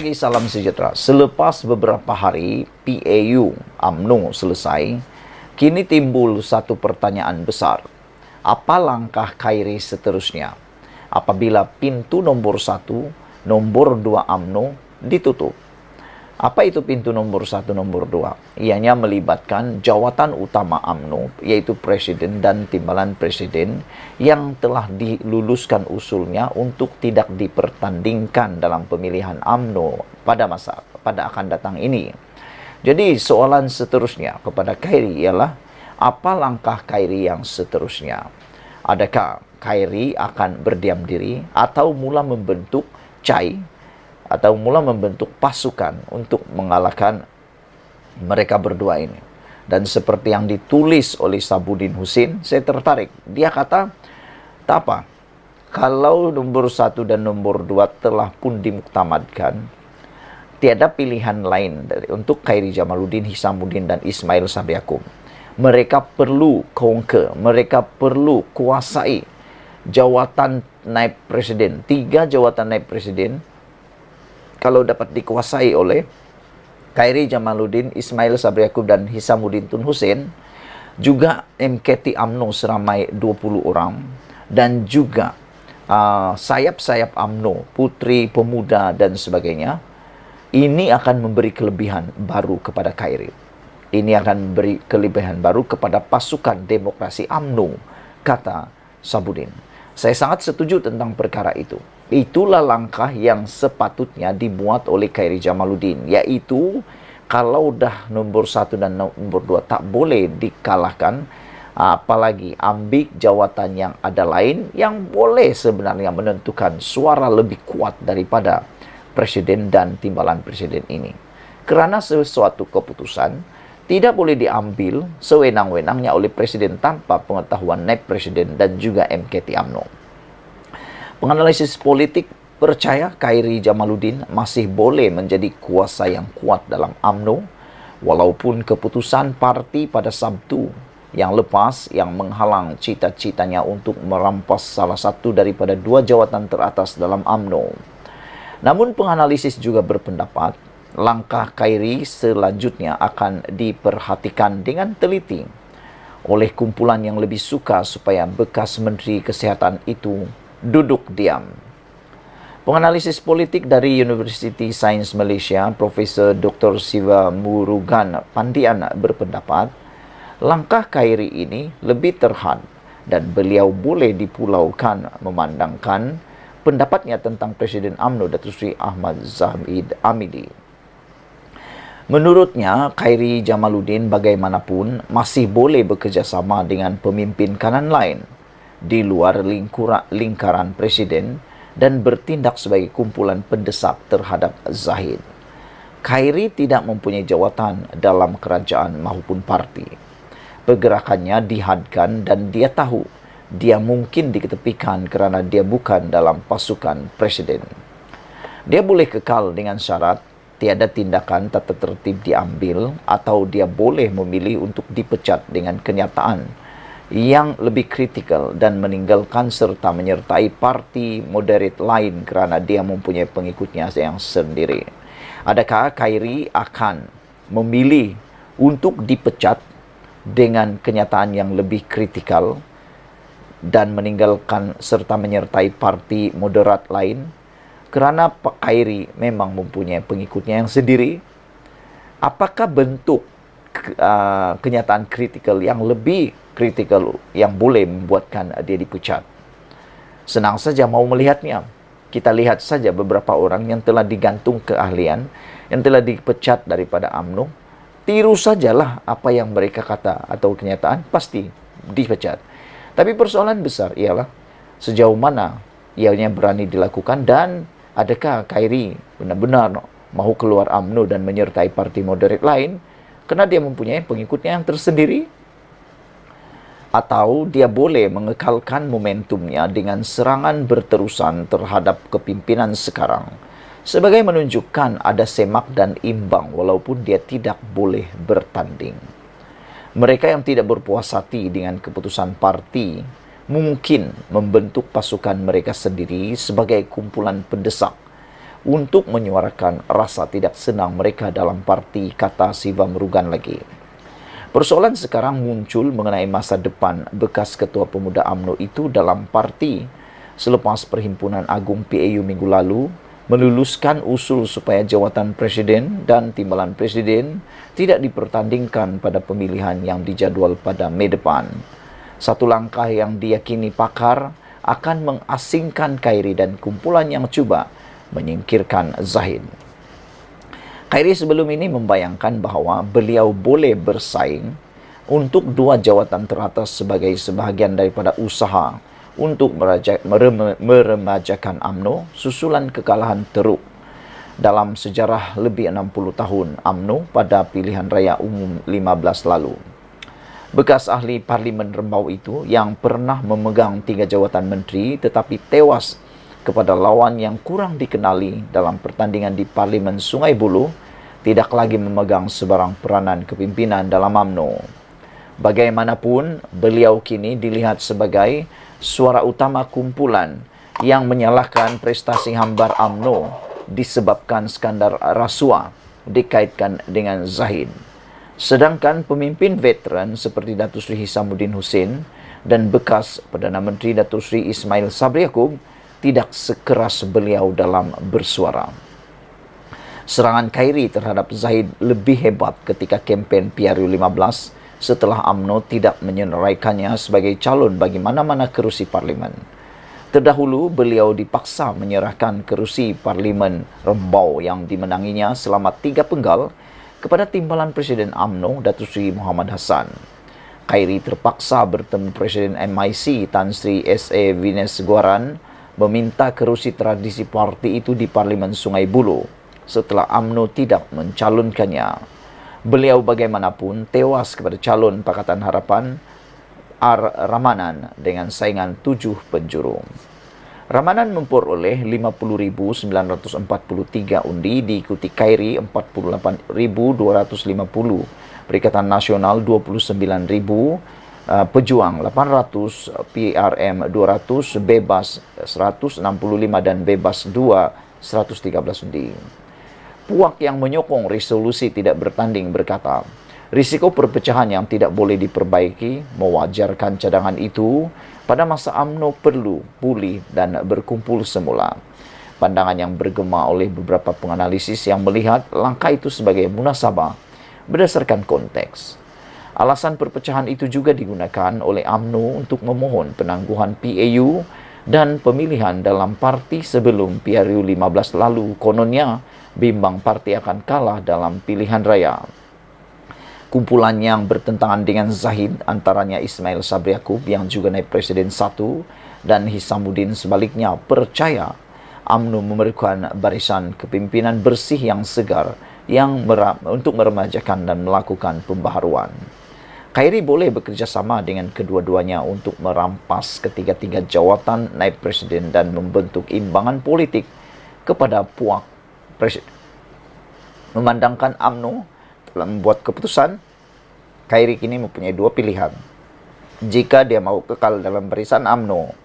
pagi, salam sejahtera. Selepas beberapa hari PAU UMNO selesai, kini timbul satu pertanyaan besar. Apa langkah Khairi seterusnya apabila pintu nomor 1, nomor 2 UMNO ditutup? Apa itu pintu nomor 1, nomor 2? Ianya melibatkan jawatan utama UMNO, yaitu Presiden dan Timbalan Presiden yang telah diluluskan usulnya untuk tidak dipertandingkan dalam pemilihan UMNO pada akan datang ini. Jadi soalan seterusnya kepada Khairi ialah, apa langkah Khairi yang seterusnya? Adakah Khairi akan berdiam diri atau mula membentuk atau mula membentuk pasukan untuk mengalahkan mereka berdua ini? Dan seperti yang ditulis oleh Sabudin Husin, saya tertarik. Dia kata, tak apa, kalau nomor 1 dan nomor 2 telah pun dimuktamadkan, tiada pilihan lain untuk Khairi Jamaluddin, Hisamuddin, dan Ismail Sabri Yaakob. Mereka perlu conquer, mereka perlu kuasai jawatan naib presiden. 3 jawatan naib presiden kalau dapat dikuasai oleh Khairi Jamaluddin, Ismail Sabri Yaakob, dan Hisamuddin Tun Hussein, juga MKT UMNO seramai 20 orang, dan juga sayap-sayap UMNO, putri, pemuda, dan sebagainya, ini akan memberi kelebihan baru kepada Khairi. Ini akan memberi kelebihan baru kepada pasukan demokrasi UMNO, kata Sabudin. Saya sangat setuju tentang perkara itu. Itulah langkah yang sepatutnya dibuat oleh Khairi Jamaluddin, yaitu kalau dah nomor 1 dan nomor 2 tak boleh dikalahkan, apalagi ambil jawatan yang ada lain yang boleh sebenarnya menentukan suara lebih kuat daripada presiden dan timbalan presiden ini. Kerana sesuatu keputusan tidak boleh diambil sewenang-wenangnya oleh presiden tanpa pengetahuan naib presiden dan juga MKT UMNO. Penganalisis politik percaya Khairi Jamaluddin masih boleh menjadi kuasa yang kuat dalam UMNO, walaupun keputusan parti pada Sabtu yang lepas yang menghalang cita-citanya untuk merampas salah satu daripada 2 jawatan teratas dalam UMNO. Namun penganalisis juga berpendapat langkah Khairi selanjutnya akan diperhatikan dengan teliti oleh kumpulan yang lebih suka supaya bekas Menteri Kesihatan itu duduk diam. Penganalisis politik dari University Sains Malaysia, Profesor Dr. Siva Murugan Pandian berpendapat, langkah Khairi ini lebih terhad dan beliau boleh dipulaukan memandangkan pendapatnya tentang Presiden UMNO Datuk Seri Ahmad Zahid Hamidi. Menurutnya, Khairi Jamaluddin bagaimanapun masih boleh bekerjasama dengan pemimpin kanan lain di luar lingkaran presiden dan bertindak sebagai kumpulan pendesak terhadap Zahid. Khairi tidak mempunyai jawatan dalam kerajaan maupun parti. Pergerakannya dihadkan dan dia tahu dia mungkin diketepikan kerana dia bukan dalam pasukan presiden. Dia boleh kekal dengan syarat tiada tindakan tata tertib diambil, atau dia boleh memilih untuk dipecat dengan kenyataan yang lebih kritikal dan meninggalkan serta menyertai parti moderate lain kerana dia mempunyai pengikutnya yang sendiri. Adakah Khairi akan memilih untuk dipecat dengan kenyataan yang lebih kritikal dan meninggalkan serta menyertai parti moderat lain kerana Khairi memang mempunyai pengikutnya yang sendiri? Apakah bentuk kenyataan kritikal yang lebih kritikal yang boleh membuatkan dia dipecat? Senang saja mau melihatnya. Kita lihat saja beberapa orang yang telah digantung keahlian, yang telah dipecat daripada UMNO. Tiru sajalah apa yang mereka kata atau kenyataan, pasti dipecat. Tapi persoalan besar ialah sejauh mana ianya berani dilakukan, dan adakah Khairi benar-benar mahu keluar UMNO dan menyertai parti moderat lain kerana dia mempunyai pengikutnya yang tersendiri? Atau dia boleh mengekalkan momentumnya dengan serangan berterusan terhadap kepimpinan sekarang sebagai menunjukkan ada semak dan imbang walaupun dia tidak boleh bertanding. Mereka yang tidak berpuas hati dengan keputusan parti mungkin membentuk pasukan mereka sendiri sebagai kumpulan pendesak untuk menyuarakan rasa tidak senang mereka dalam parti, kata Sivam Rugan lagi. Persoalan sekarang muncul mengenai masa depan bekas Ketua Pemuda UMNO itu dalam parti selepas Perhimpunan Agung PAU minggu lalu meluluskan usul supaya jawatan Presiden dan Timbalan Presiden tidak dipertandingkan pada pemilihan yang dijadual pada Mei depan. Satu langkah yang diyakini pakar akan mengasingkan Khairi dan kumpulan yang cuba menyingkirkan Zahid. Khairi sebelum ini membayangkan bahawa beliau boleh bersaing untuk 2 jawatan teratas sebagai sebahagian daripada usaha untuk meremajakan UMNO susulan kekalahan teruk dalam sejarah lebih 60 tahun UMNO pada pilihan raya umum 15 lalu. Bekas ahli Parlimen Rembau itu yang pernah memegang 3 jawatan menteri tetapi tewas kepada lawan yang kurang dikenali dalam pertandingan di Parlimen Sungai Buloh tidak lagi memegang sebarang peranan kepimpinan dalam UMNO. Bagaimanapun, beliau kini dilihat sebagai suara utama kumpulan yang menyalahkan prestasi hambar UMNO disebabkan skandal rasuah dikaitkan dengan Zahid. Sedangkan pemimpin veteran seperti Datuk Seri Hisamuddin Hussein dan bekas Perdana Menteri Datuk Seri Ismail Sabri Yaakob tidak sekeras beliau dalam bersuara. Serangan Khairi terhadap Zahid lebih hebat ketika kempen PRU 15 setelah UMNO tidak menyenaraikannya sebagai calon bagi mana-mana kerusi parlimen. Terdahulu, beliau dipaksa menyerahkan kerusi Parlimen Rembau yang dimenanginya selama 3 penggal kepada Timbalan Presiden UMNO, Datuk Seri Muhammad Hassan. Khairi terpaksa bertemu Presiden MIC Tan Sri S.A. Vineswaran meminta kerusi tradisi parti itu di Parlimen Sungai Buloh setelah UMNO tidak mencalonkannya. Beliau bagaimanapun tewas kepada calon Pakatan Harapan R. Ramanan dengan saingan 7 penjuru. Ramanan memperoleh 50.943 undi, diikuti Khairi 48.250, Perikatan Nasional 29.000, Pejuang 800, PRM 200, Bebas 165 dan Bebas 2 113 undi. Puak yang menyokong resolusi tidak bertanding berkata, risiko perpecahan yang tidak boleh diperbaiki mewajarkan cadangan itu pada masa UMNO perlu pulih dan berkumpul semula. Pandangan yang bergema oleh beberapa penganalisis yang melihat langkah itu sebagai munasabah berdasarkan konteks. Alasan perpecahan itu juga digunakan oleh UMNO untuk memohon penangguhan PAU dan pemilihan dalam parti sebelum PRU 15 lalu kononnya bimbang parti akan kalah dalam pilihan raya. Kumpulan yang bertentangan dengan Zahid antaranya Ismail Sabri Yaakob yang juga naib Presiden 1 dan Hisamuddin sebaliknya percaya UMNO memerlukan barisan kepimpinan bersih yang segar yang untuk meremajakan dan melakukan pembaharuan. Khairi boleh bekerjasama dengan kedua-duanya untuk merampas ketiga-tiga jawatan naib presiden dan membentuk imbangan politik kepada puak presiden. Memandangkan UMNO telah membuat keputusan, Khairi kini mempunyai 2 pilihan. Jika dia mau kekal dalam barisan UMNO,